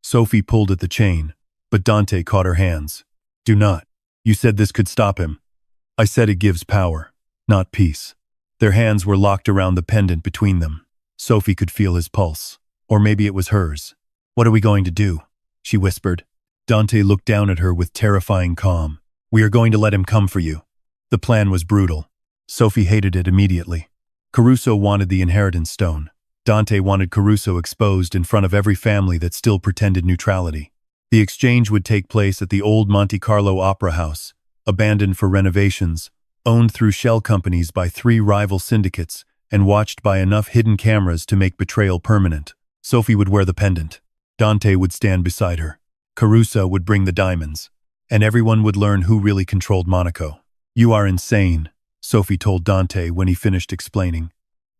Sophie pulled at the chain, but Dante caught her hands. Do not. You said this could stop him. I said it gives power, not peace. Their hands were locked around the pendant between them. Sophie could feel his pulse. Or maybe it was hers. What are we going to do? She whispered. Dante looked down at her with terrifying calm. We are going to let him come for you. The plan was brutal. Sophie hated it immediately. Caruso wanted the inheritance stone. Dante wanted Caruso exposed in front of every family that still pretended neutrality. The exchange would take place at the old Monte Carlo Opera House, abandoned for renovations, owned through shell companies by 3 rival syndicates, and watched by enough hidden cameras to make betrayal permanent. Sophie would wear the pendant. Dante would stand beside her. Caruso would bring the diamonds. And everyone would learn who really controlled Monaco. You are insane, Sophie told Dante when he finished explaining.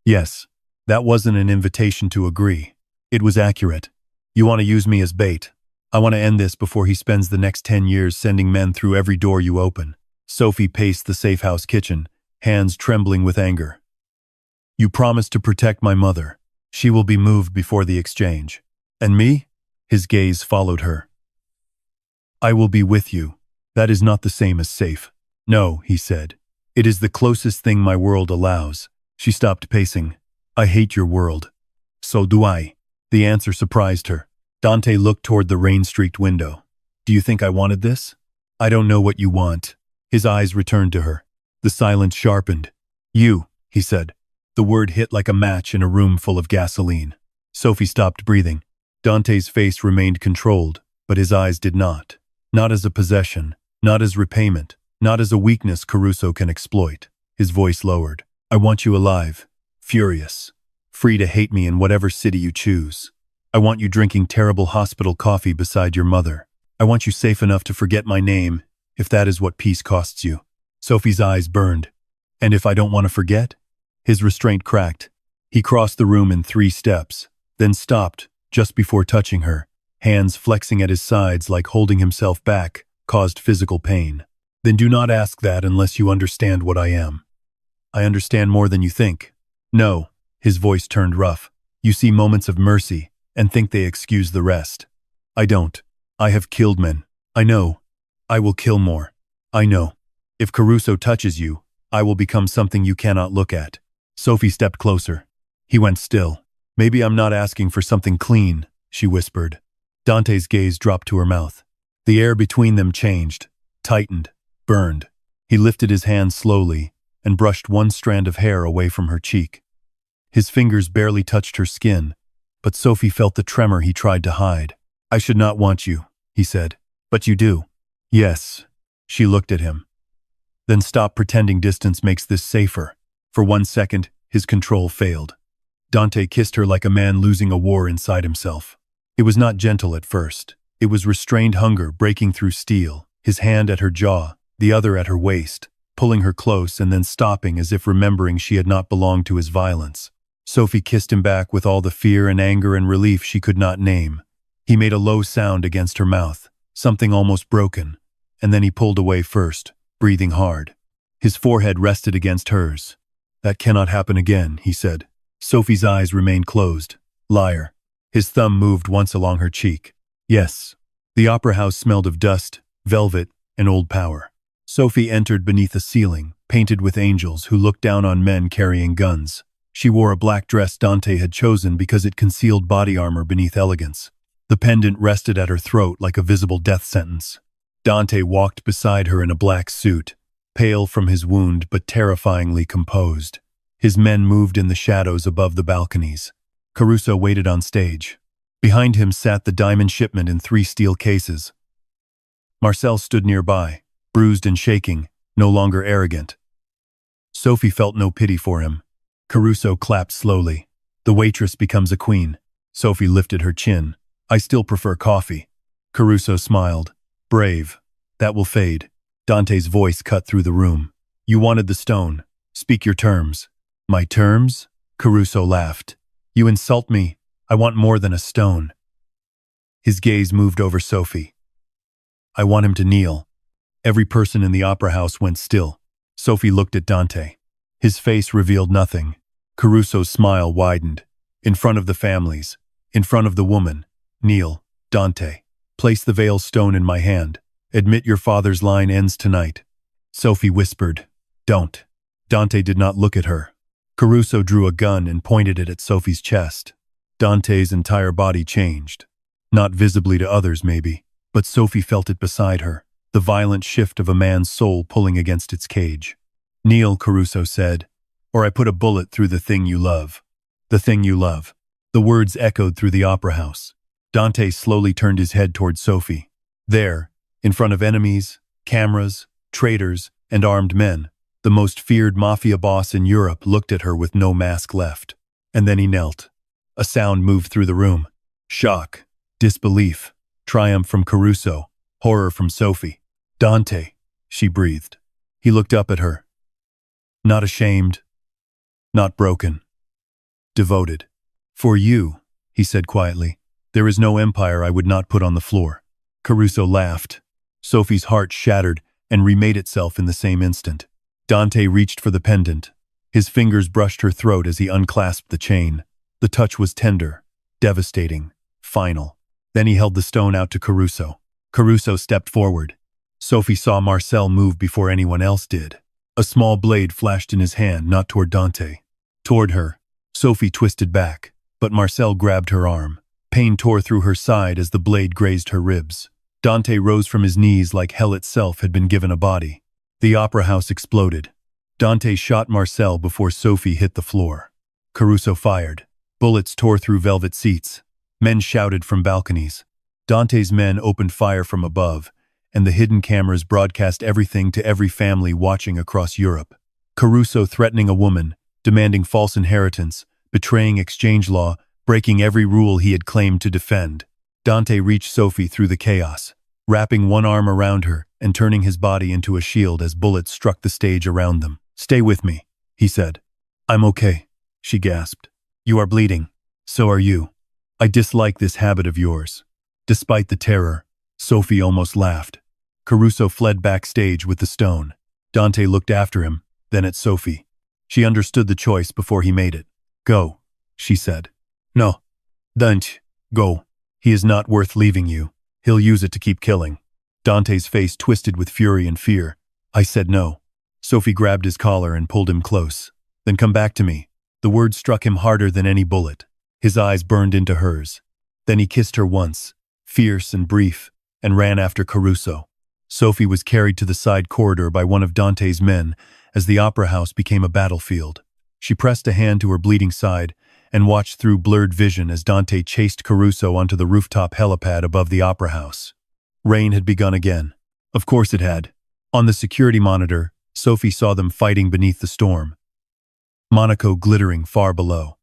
Yes, that wasn't an invitation to agree. It was accurate. You want to use me as bait. I want to end this before he spends the next 10 years sending men through every door you open. Sophie paced the safe house kitchen, hands trembling with anger. You promised to protect my mother. She will be moved before the exchange. And me? His gaze followed her. I will be with you. That is not the same as safe. No, he said. It is the closest thing my world allows. She stopped pacing. I hate your world. So do I. The answer surprised her. Dante looked toward the rain-streaked window. Do you think I wanted this? I don't know what you want. His eyes returned to her. The silence sharpened. You, he said. The word hit like a match in a room full of gasoline. Sophie stopped breathing. Dante's face remained controlled, but his eyes did not. Not as a possession, not as repayment, not as a weakness Caruso can exploit. His voice lowered. I want you alive, furious, free to hate me in whatever city you choose. I want you drinking terrible hospital coffee beside your mother. I want you safe enough to forget my name, if that is what peace costs you. Sophie's eyes burned. And if I don't want to forget? His restraint cracked. He crossed the room in 3 steps, then stopped, just before touching her. Hands flexing at his sides like holding himself back, caused physical pain. Then do not ask that unless you understand what I am. I understand more than you think. No, his voice turned rough. You see moments of mercy, and think they excuse the rest. I don't. I have killed men. I know. I will kill more. I know. If Caruso touches you, I will become something you cannot look at. Sophie stepped closer. He went still. Maybe I'm not asking for something clean, she whispered. Dante's gaze dropped to her mouth. The air between them changed, tightened, burned. He lifted his hand slowly and brushed one strand of hair away from her cheek. His fingers barely touched her skin, but Sophie felt the tremor he tried to hide. I should not want you, he said. But you do. Yes. She looked at him. Then stop pretending distance makes this safer. For 1 second, his control failed. Dante kissed her like a man losing a war inside himself. It was not gentle at first. It was restrained hunger breaking through steel, his hand at her jaw, the other at her waist, pulling her close and then stopping as if remembering she had not belonged to his violence. Sophie kissed him back with all the fear and anger and relief she could not name. He made a low sound against her mouth, something almost broken, and then he pulled away first, breathing hard. His forehead rested against hers. That cannot happen again, he said. Sophie's eyes remained closed. Liar. His thumb moved once along her cheek. Yes. The opera house smelled of dust, velvet, and old power. Sophie entered beneath a ceiling, painted with angels who looked down on men carrying guns. She wore a black dress Dante had chosen because it concealed body armor beneath elegance. The pendant rested at her throat like a visible death sentence. Dante walked beside her in a black suit, pale from his wound but terrifyingly composed. His men moved in the shadows above the balconies. Caruso waited on stage. Behind him sat the diamond shipment in 3 steel cases. Marcel stood nearby, bruised and shaking, no longer arrogant. Sophie felt no pity for him. Caruso clapped slowly. The waitress becomes a queen. Sophie lifted her chin. I still prefer coffee. Caruso smiled. Brave. That will fade. Dante's voice cut through the room. You wanted the stone. Speak your terms. My terms? Caruso laughed. You insult me. I want more than a stone. His gaze moved over Sophie. I want him to kneel. Every person in the opera house went still. Sophie looked at Dante. His face revealed nothing. Caruso's smile widened. In front of the families. In front of the woman. Kneel, Dante. Place the veil stone in my hand. Admit your father's line ends tonight. Sophie whispered, Don't. Dante did not look at her. Caruso drew a gun and pointed it at Sophie's chest. Dante's entire body changed. Not visibly to others, maybe, but Sophie felt it beside her, the violent shift of a man's soul pulling against its cage. Kneel, Caruso said, or I put a bullet through the thing you love. The thing you love. The words echoed through the opera house. Dante slowly turned his head toward Sophie. There, in front of enemies, cameras, traitors, and armed men, the most feared mafia boss in Europe looked at her with no mask left. And then he knelt. A sound moved through the room. Shock, disbelief, triumph from Caruso, horror from Sophie. Dante, she breathed. He looked up at her. Not ashamed, not broken. Devoted. For you, he said quietly, there is no empire I would not put on the floor. Caruso laughed. Sophie's heart shattered and remade itself in the same instant. Dante reached for the pendant. His fingers brushed her throat as he unclasped the chain. The touch was tender, devastating, final. Then he held the stone out to Caruso. Caruso stepped forward. Sophie saw Marcel move before anyone else did. A small blade flashed in his hand, not toward Dante. Toward her. Sophie twisted back, but Marcel grabbed her arm. Pain tore through her side as the blade grazed her ribs. Dante rose from his knees like hell itself had been given a body. The opera house exploded. Dante shot Marcel before Sophie hit the floor. Caruso fired. Bullets tore through velvet seats. Men shouted from balconies. Dante's men opened fire from above, and the hidden cameras broadcast everything to every family watching across Europe. Caruso threatening a woman, demanding false inheritance, betraying exchange law, breaking every rule he had claimed to defend. Dante reached Sophie through the chaos, wrapping one arm around her and turning his body into a shield as bullets struck the stage around them. Stay with me, he said. I'm okay, she gasped. You are bleeding. So are you. I dislike this habit of yours. Despite the terror, Sophie almost laughed. Caruso fled backstage with the stone. Dante looked after him, then at Sophie. She understood the choice before he made it. Go, she said. No. Don't. Go. He is not worth leaving you. He'll use it to keep killing. Dante's face twisted with fury and fear. I said no. Sophie grabbed his collar and pulled him close. Then come back to me. The words struck him harder than any bullet. His eyes burned into hers. Then he kissed her once, fierce and brief, and ran after Caruso. Sophie was carried to the side corridor by one of Dante's men as the opera house became a battlefield. She pressed a hand to her bleeding side and watched through blurred vision as Dante chased Caruso onto the rooftop helipad above the opera house. Rain had begun again. Of course it had. On the security monitor, Sophie saw them fighting beneath the storm. Monaco glittering far below.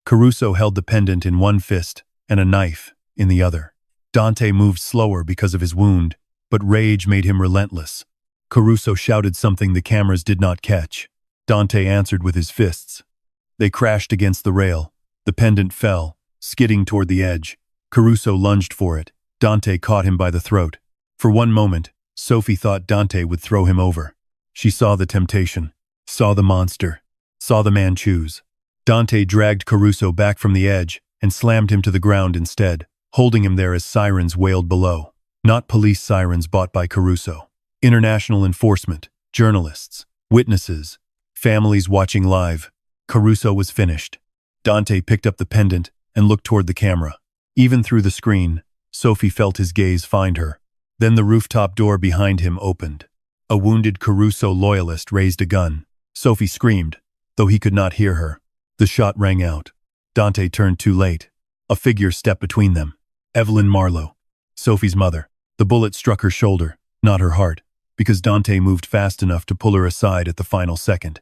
Caruso held the pendant in one fist and a knife in the other. Dante moved slower because of his wound, but rage made him relentless. Caruso shouted something the cameras did not catch. Dante answered with his fists. They crashed against the rail. The pendant fell, skidding toward the edge. Caruso lunged for it. Dante caught him by the throat. For one moment, Sophie thought Dante would throw him over. She saw the temptation, saw the monster, saw the man choose. Dante dragged Caruso back from the edge and slammed him to the ground instead, holding him there as sirens wailed below. Not police sirens bought by Caruso. International enforcement, journalists, witnesses, families watching live. Caruso was finished. Dante picked up the pendant and looked toward the camera. Even through the screen, Sophie felt his gaze find her. Then the rooftop door behind him opened. A wounded Caruso loyalist raised a gun. Sophie screamed, though he could not hear her. The shot rang out. Dante turned too late. A figure stepped between them. Evelyn Marlowe, Sophie's mother. The bullet struck her shoulder, not her heart. because Dante moved fast enough to pull her aside at the final second.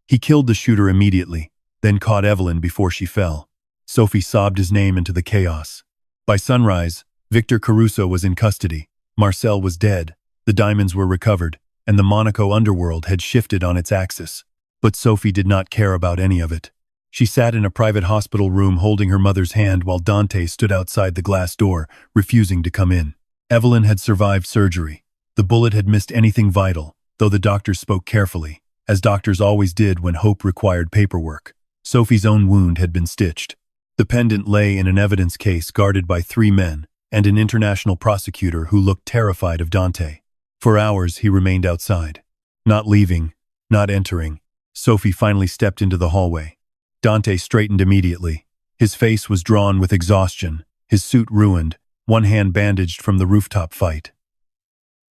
He killed the shooter immediately, then caught Evelyn before she fell. Sophie sobbed his name into the chaos. By sunrise, Victor Caruso was in custody, Marcel was dead, the diamonds were recovered, and the Monaco underworld had shifted on its axis. But Sophie did not care about any of it. She sat in a private hospital room holding her mother's hand while Dante stood outside the glass door, refusing to come in. Evelyn had survived surgery. The bullet had missed anything vital, though the doctors spoke carefully, as doctors always did when hope required paperwork. Sophie's own wound had been stitched. The pendant lay in an evidence case guarded by 3 men and an international prosecutor who looked terrified of Dante. For hours he remained outside. Not leaving, not entering. Sophie finally stepped into the hallway. Dante straightened immediately. His face was drawn with exhaustion, his suit ruined, one hand bandaged from the rooftop fight.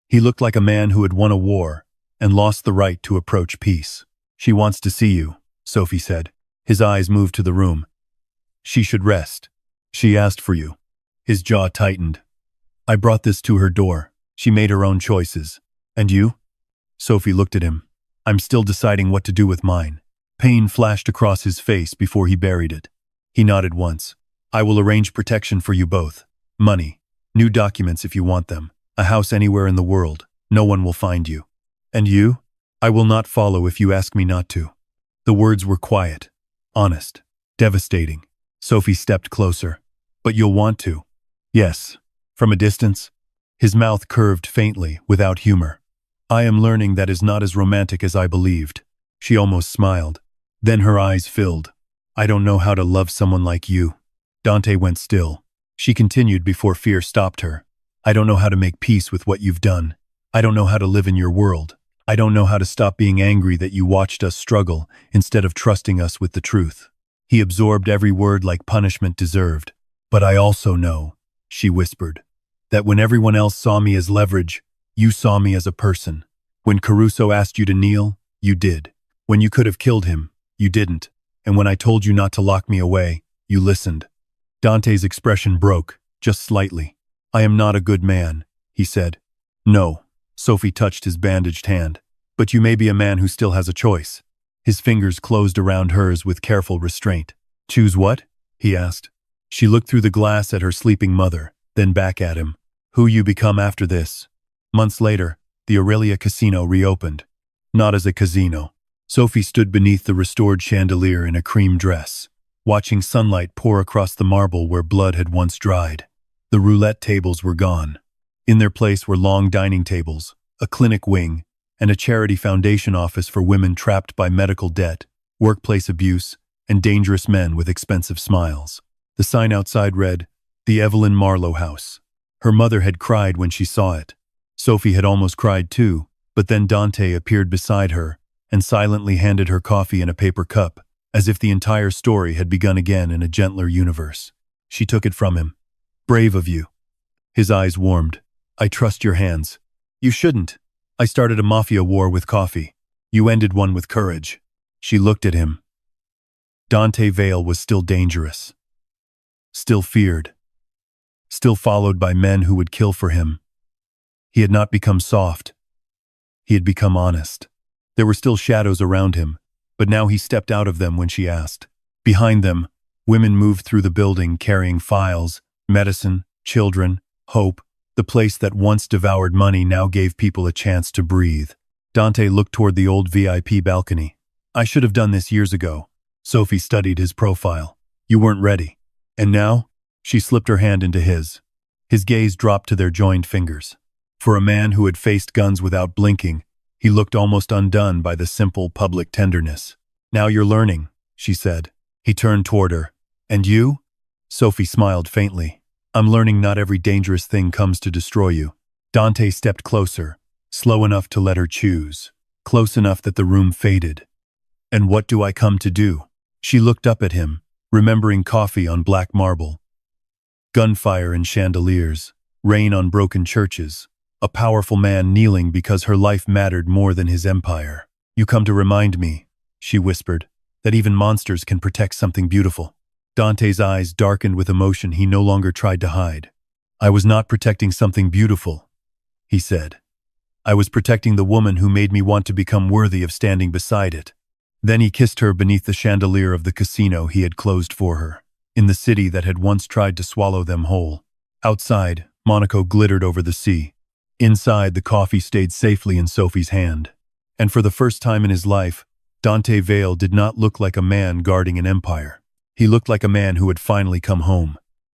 He looked like a man who had won a war and lost the right to approach peace. "She wants to see you," Sophie said. His eyes moved to the room. "She should rest. She asked for you." His jaw tightened. "I brought this to her door. She made her own choices. And you?" Sophie looked at him. "I'm still deciding what to do with mine." Pain flashed across his face before he buried it. He nodded once. "I will arrange protection for you both. Money. New documents if you want them. A house anywhere in the world. No one will find you. And you? I will not follow if you ask me not to." The words were quiet, honest, devastating. Sophie stepped closer. "But you'll want to." "Yes." From a distance. His mouth curved faintly, without humor. "I am learning that is not as romantic as I believed." She almost smiled. Then her eyes filled. "I don't know how to love someone like you." Dante went still. She continued before fear stopped her. "I don't know how to make peace with what you've done. I don't know how to live in your world. I don't know how to stop being angry that you watched us struggle instead of trusting us with the truth." He absorbed every word like punishment deserved. "But I also know," she whispered, "that when everyone else saw me as leverage, you saw me as a person. When Caruso asked you to kneel, you did. When you could have killed him, you didn't. And when I told you not to lock me away, you listened." Dante's expression broke, just slightly. "I am not a good man," he said. "No." Sophie touched his bandaged hand. "But you may be a man who still has a choice." His fingers closed around hers with careful restraint. "Choose what?" he asked. She looked through the glass at her sleeping mother, then back at him. "Who you become after this." Months later, the Aurelia Casino reopened. Not as a casino. Sophie stood beneath the restored chandelier in a cream dress, watching sunlight pour across the marble where blood had once dried. The roulette tables were gone. In their place were long dining tables, a clinic wing, and a charity foundation office for women trapped by medical debt, workplace abuse, and dangerous men with expensive smiles. The sign outside read, "The Evelyn Marlowe House." Her mother had cried when she saw it. Sophie had almost cried too, but then Dante appeared beside her and silently handed her coffee in a paper cup, as if the entire story had begun again in a gentler universe. She took it from him. "Brave of you." His eyes warmed. "I trust your hands." "You shouldn't. I started a mafia war with coffee. You ended one with courage." She looked at him. Dante Vale was still dangerous. Still feared. Still followed by men who would kill for him. He had not become soft. He had become honest. There were still shadows around him, but now he stepped out of them when she asked. Behind them, women moved through the building carrying files, medicine, children, hope. The place that once devoured money now gave people a chance to breathe. Dante looked toward the old VIP balcony. "I should have done this years ago." Sophie studied his profile. "You weren't ready." "And now?" She slipped her hand into his. His gaze dropped to their joined fingers. For a man who had faced guns without blinking, he looked almost undone by the simple public tenderness. "Now you're learning," she said. He turned toward her. "And you?" Sophie smiled faintly. "I'm learning not every dangerous thing comes to destroy you." Dante stepped closer, slow enough to let her choose, close enough that the room faded. "And what do I come to do?" She looked up at him, remembering coffee on black marble, gunfire and chandeliers, rain on broken churches, a powerful man kneeling because her life mattered more than his empire. "You come to remind me," she whispered, "that even monsters can protect something beautiful." Dante's eyes darkened with emotion he no longer tried to hide. "I was not protecting something beautiful," he said. I was protecting the woman who made me want to become worthy of standing beside it. Then he kissed her beneath the chandelier of the casino he had closed for her, in the city that had once tried to swallow them whole. Outside, Monaco glittered over the sea. Inside, the coffee stayed safely in Sophie's hand. And for the first time in his life, Dante Vale did not look like a man guarding an empire. He looked like a man who had finally come home.